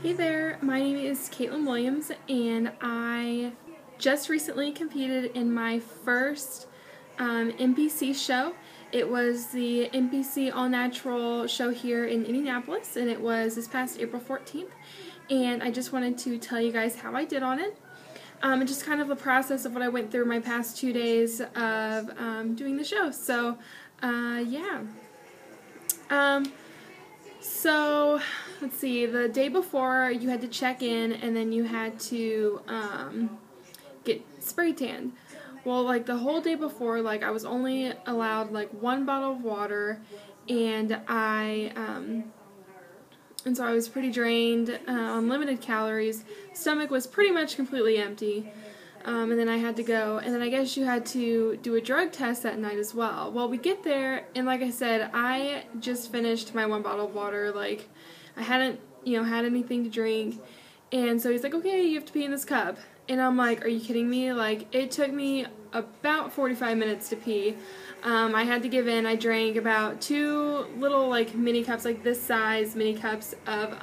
Hey there, my name is Caitlin Williams, and I just recently competed in my first NPC show. It was the NPC All Natural show here in Indianapolis, and it was this past April 14th. And I just wanted to tell you guys how I did on it, and just kind of the process of what I went through my past 2 days of doing the show. So, yeah. So, let's see, the day before you had to check in and then you had to get spray tanned. Well, like the whole day before, like I was only allowed like one bottle of water, and so I was pretty drained on limited calories. Stomach was pretty much completely empty. And then I had to go, and then I guess you had to do a drug test that night as well. Well, we get there, and like I said, I just finished my one bottle of water. Like, I hadn't, had anything to drink, and so he's like, okay, you have to pee in this cup. And I'm like, are you kidding me? Like, it took me about 45 minutes to pee. I had to give in. I drank about 2 little, like, mini cups, like this size mini cups of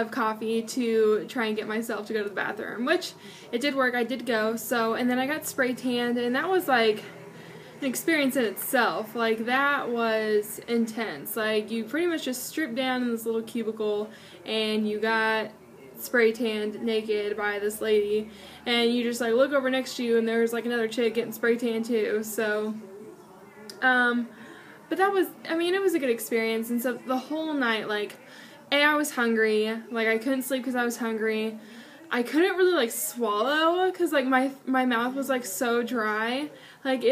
coffee to try and get myself to go to the bathroom, which it did work. I did go. So, and then I got spray tanned, and that was like an experience in itself. Like, that was intense. Like, you pretty much just stripped down in this little cubicle and you got spray tanned naked by this lady, and you just like look over next to you and there's like another chick getting spray tanned too. So but that was, it was a good experience. And so the whole night, like, I was hungry. Like, I couldn't sleep because I was hungry. I couldn't really, like, swallow because, like, my mouth was, like, so dry. Like,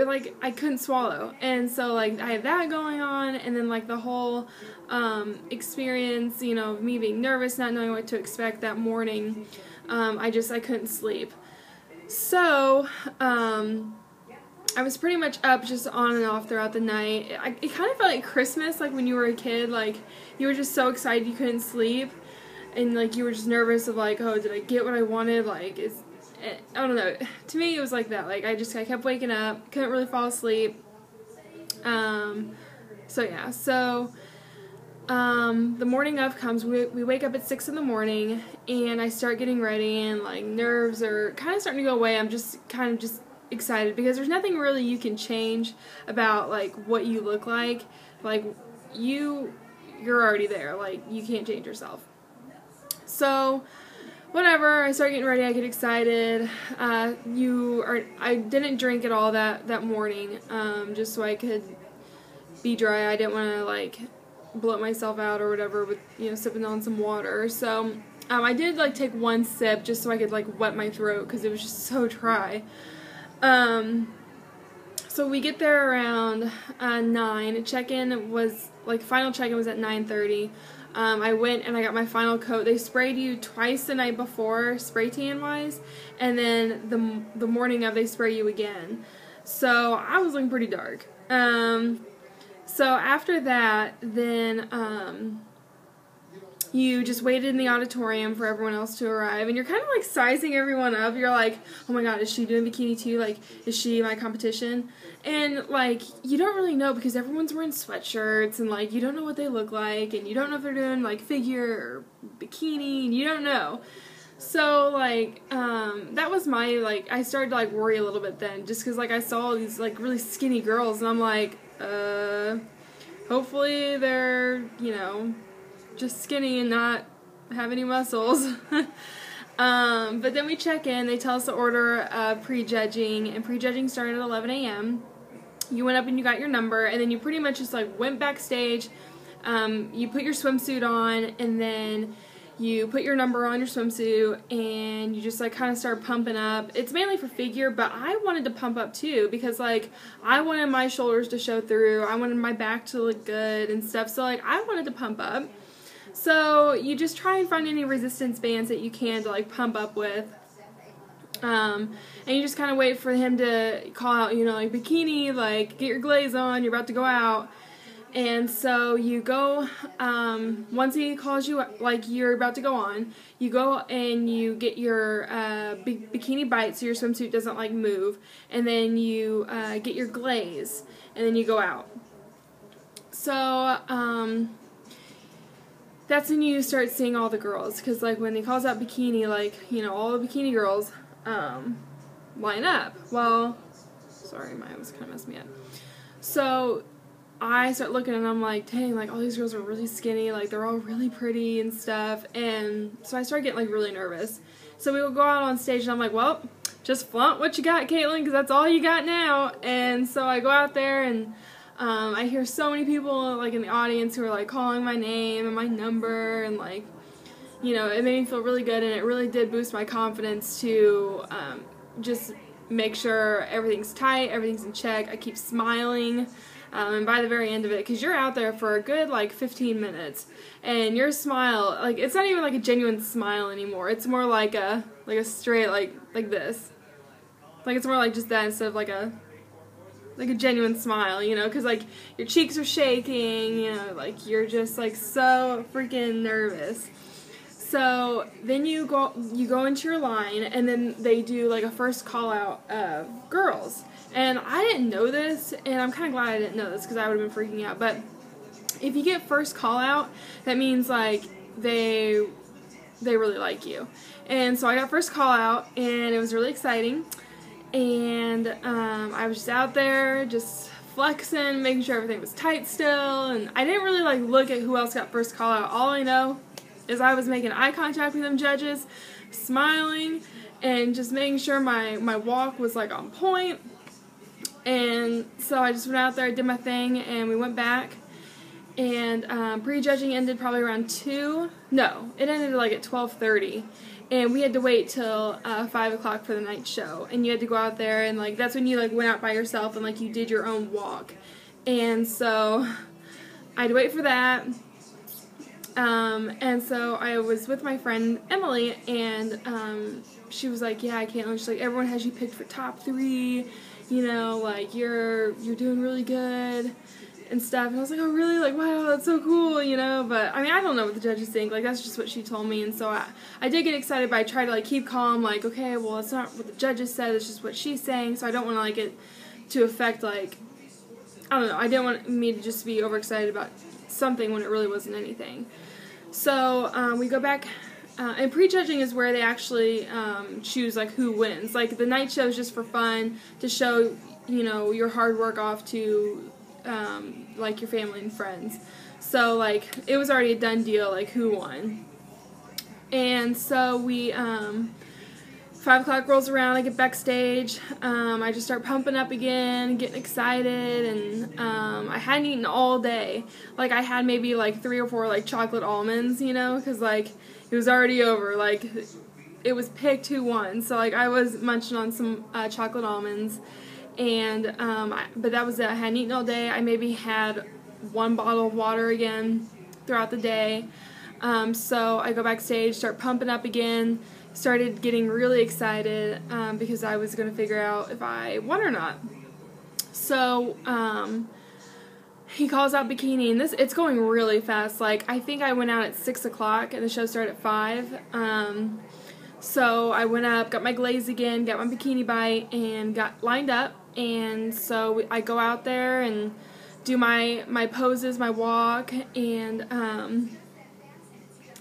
like, I couldn't swallow. And so, like, I had that going on, and then, like, the whole experience, me being nervous, not knowing what to expect that morning, I couldn't sleep. So, I was pretty much up just on and off throughout the night. It kind of felt like Christmas, like when you were a kid, like you were just so excited you couldn't sleep, and like you were just nervous of like, oh, did I get what I wanted? Like, I don't know. To me, it was like that. Like, I kept waking up, couldn't really fall asleep. So yeah. So the morning of comes. We wake up at 6 in the morning, and I start getting ready, and like nerves are kind of starting to go away. I'm just kind of excited because there's nothing really you can change about like what you look like. Like, you're already there. Like, you can't change yourself. So whatever, I start getting ready, I get excited. I didn't drink at all that morning, just so I could be dry. I didn't want to like bloat myself out or whatever with sipping on some water. So I did like take one sip just so I could like wet my throat because it was just so dry. So we get there around 9. Check-in was, like, final check-in was at 9:30. I went and I got my final coat. They sprayed you twice the night before, spray tan-wise, and then the morning of they spray you again. So I was looking pretty dark. So after that, then, you just waited in the auditorium for everyone else to arrive, and you're kind of like sizing everyone up. You're like, oh my god, is she doing bikini too? Like, is she my competition? And like, you don't really know because everyone's wearing sweatshirts, and like, you don't know what they look like, and you don't know if they're doing like figure or bikini, and you don't know. So like, that was my, like, I started to like worry a little bit then, just because like I saw these like really skinny girls, and I'm like, hopefully they're, just skinny and not have any muscles. But then we check in, they tell us to order pre-judging, and pre-judging started at 11 a.m. You went up and you got your number, and then you pretty much just like went backstage. You put your swimsuit on, and then you put your number on your swimsuit, and you just like kind of start pumping up. It's mainly for figure, but I wanted to pump up too because like I wanted my shoulders to show through, I wanted my back to look good and stuff, so like I wanted to pump up. So you just try and find any resistance bands that you can to like pump up with, and you just kind of wait for him to call out, like, bikini, like, get your glaze on, you're about to go out. And so you go, once he calls you, like, you're about to go on, you go and you get your bikini bite so your swimsuit doesn't like move, and then you get your glaze, and then you go out. So that's when you start seeing all the girls, because like when he calls out bikini, like, you know, all the bikini girls line up. Well, sorry, my eyes kind of messed me up. So I start looking and I'm like, dang, like all these girls are really skinny, like they're all really pretty and stuff. And so I started getting like really nervous. So we would go out on stage and I'm like, well, just flaunt what you got, Caitlin, because that's all you got now. And so I go out there and I hear so many people like in the audience who are like calling my name and my number, and like, you know, it made me feel really good, and it really did boost my confidence to just make sure everything's tight, everything's in check. I keep smiling. And by the very end of it, because you're out there for a good like 15 minutes, and your smile, like, it's not even like a genuine smile anymore. It's more like a straight like this, like it's more like just that instead of like a genuine smile, you know, because like your cheeks are shaking, you know, like you're just like so freaking nervous. So then you go into your line, and then they do like a first call out of girls. And I didn't know this, and I'm kind of glad I didn't know this because I would have been freaking out. But if you get first call out, that means like they really like you. And so I got first call out, and it was really exciting. And I was just out there just flexing, making sure everything was tight still. And I didn't really like look at who else got first call out. All I know is I was making eye contact with them judges, smiling, and just making sure my walk was like on point. And so I just went out there, did my thing, and we went back. And prejudging ended probably around 2. No, it ended like at 12:30. And we had to wait till 5 o'clock for the night show. And you had to go out there, and like that's when you like went out by yourself and like you did your own walk. And so I had to wait for that. And so I was with my friend Emily, and she was like, yeah, Caitlin, she's like, everyone has you picked for top 3, you know, like you're doing really good and stuff. And I was like, oh really, like wow, that's so cool, you know. But I mean, I don't know what the judges think, like that's just what she told me. And so I did get excited, but I tried to like keep calm, like okay, well it's not what the judges said, it's just what she's saying. So I don't want to like it to affect, like, I don't know, I didn't want me to just be overexcited about something when it really wasn't anything. So we go back, and prejudging is where they actually choose like who wins. Like the night show is just for fun, to show, you know, your hard work off to like your family and friends. So like it was already a done deal, like who won. And so we 5 o'clock rolls around, I get backstage, I just start pumping up again, getting excited, and I hadn't eaten all day. Like, I had maybe, like, 3 or 4, like, chocolate almonds, you know, because, like, it was already over. Like, it was picked who won, so, like, I was munching on some chocolate almonds, and, but that was it. I hadn't eaten all day. I maybe had 1 bottle of water again throughout the day. So I go backstage, start pumping up again, started getting really excited because I was going to figure out if I won or not. So he calls out Bikini, and it's going really fast. Like, I think I went out at 6 o'clock and the show started at 5. So I went up, got my glaze again, got my bikini bite, and got lined up. And so I go out there and do my poses, my walk, and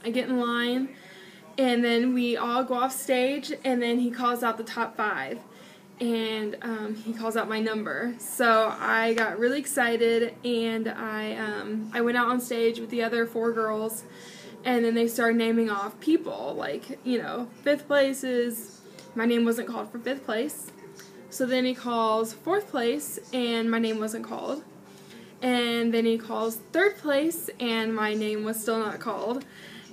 I get in line, and then we all go off stage, and then he calls out the top 5, and he calls out my number. So I got really excited, and I went out on stage with the other 4 girls, and then they started naming off people, like, you know, 5th place is, my name wasn't called for 5th place. So then he calls 4th place, and my name wasn't called. And then he calls 3rd place, and my name was still not called.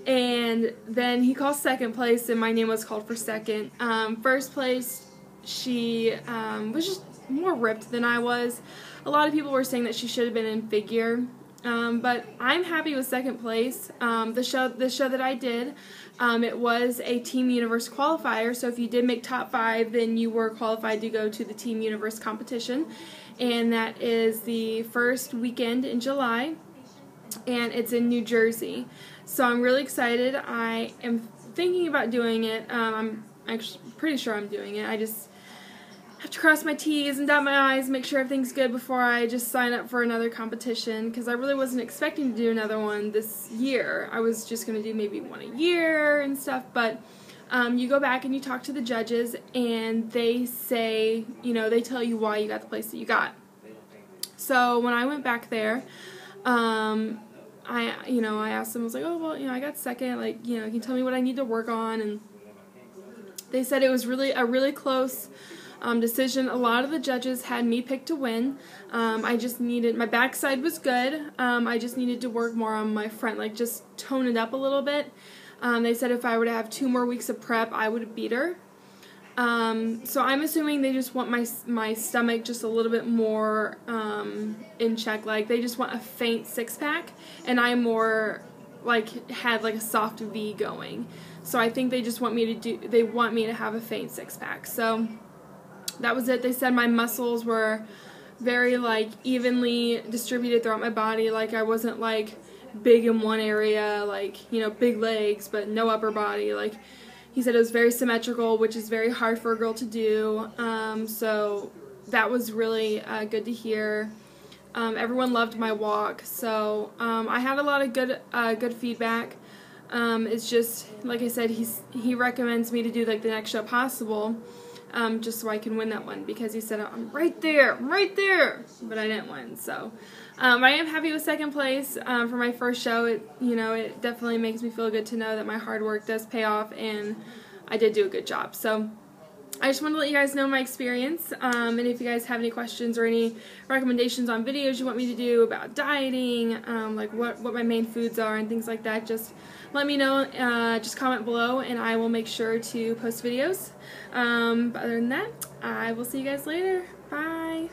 And then he calls 2nd place, and my name was called for 2nd. 1st place, she was just more ripped than I was. A lot of people were saying that she should have been in figure. But I'm happy with 2nd place. The show that I did, it was a Team Universe qualifier, so if you did make top 5, then you were qualified to go to the Team Universe competition, and that is the first weekend in July, and it's in New Jersey. So I'm really excited. I am thinking about doing it. I'm actually pretty sure I'm doing it. I just have to cross my T's and dot my I's, make sure everything's good before I just sign up for another competition, because I really wasn't expecting to do another one this year. I was just going to do maybe one a year and stuff, but you go back and you talk to the judges, and they say, you know, they tell you why you got the place that you got. So when I went back there, I asked them, I was like, oh, well, you know, I got second, like, you know, can you tell me what I need to work on? And they said it was really a really close decision. A lot of the judges had me picked to win. I just needed, my backside was good. I just needed to work more on my front, like just tone it up a little bit. They said if I were to have 2 more weeks of prep, I would beat her. So I'm assuming they just want my stomach just a little bit more in check. Like they just want a faint 6-pack, and I more like had like a soft V going. So I think they just want me to have a faint 6-pack. So that was it. They said my muscles were very like evenly distributed throughout my body. Like I wasn't like big in one area, like, you know, big legs but no upper body. Like he said it was very symmetrical, which is very hard for a girl to do. So that was really good to hear. Everyone loved my walk, so I had a lot of good feedback. It's just, like I said, he recommends me to do like the next show possible, just so I can win that one, because he said I'm right there, but I didn't win. So I am happy with second place for my first show. It definitely makes me feel good to know that my hard work does pay off, and I did do a good job. So I just wanted to let you guys know my experience, and if you guys have any questions or any recommendations on videos you want me to do about dieting, like what my main foods are and things like that, just let me know. Just comment below and I will make sure to post videos. But other than that, I will see you guys later. Bye!